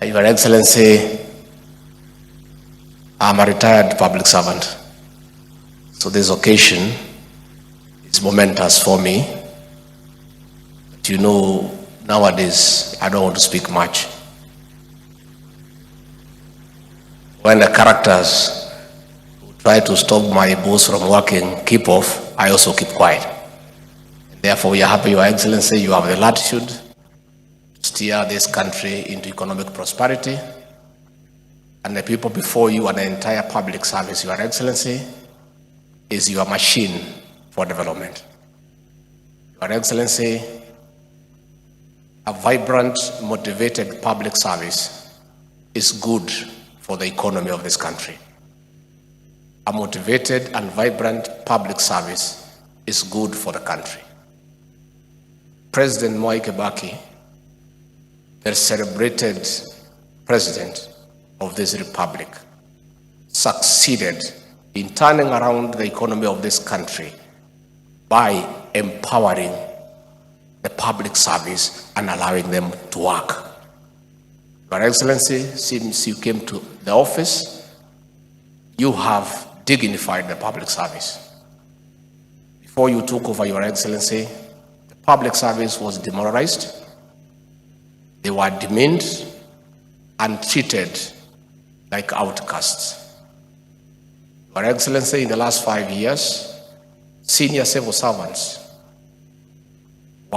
Your Excellency, I'm a retired public servant, so this occasion is momentous for me. But you know, nowadays, I don't want to speak much. When the characters who try to stop my boss from working keep off, I also keep quiet. Therefore, we are happy, Your Excellency, you have the latitude to steer this country into economic prosperity. And the people before you and the entire public service, Your Excellency, is your machine for development. Your Excellency, a vibrant, motivated public service is good for the economy of this country. A motivated and vibrant public service is good for the country. President Mwai Kibaki, the celebrated president of this republic, succeeded in turning around the economy of this country by empowering the public service and allowing them to work. Your Excellency, since you came to the office, you have dignified the public service. Before you took over, Your Excellency, the public service was demoralized. They were demeaned and treated like outcasts. Your Excellency, in the last 5 years, senior civil servants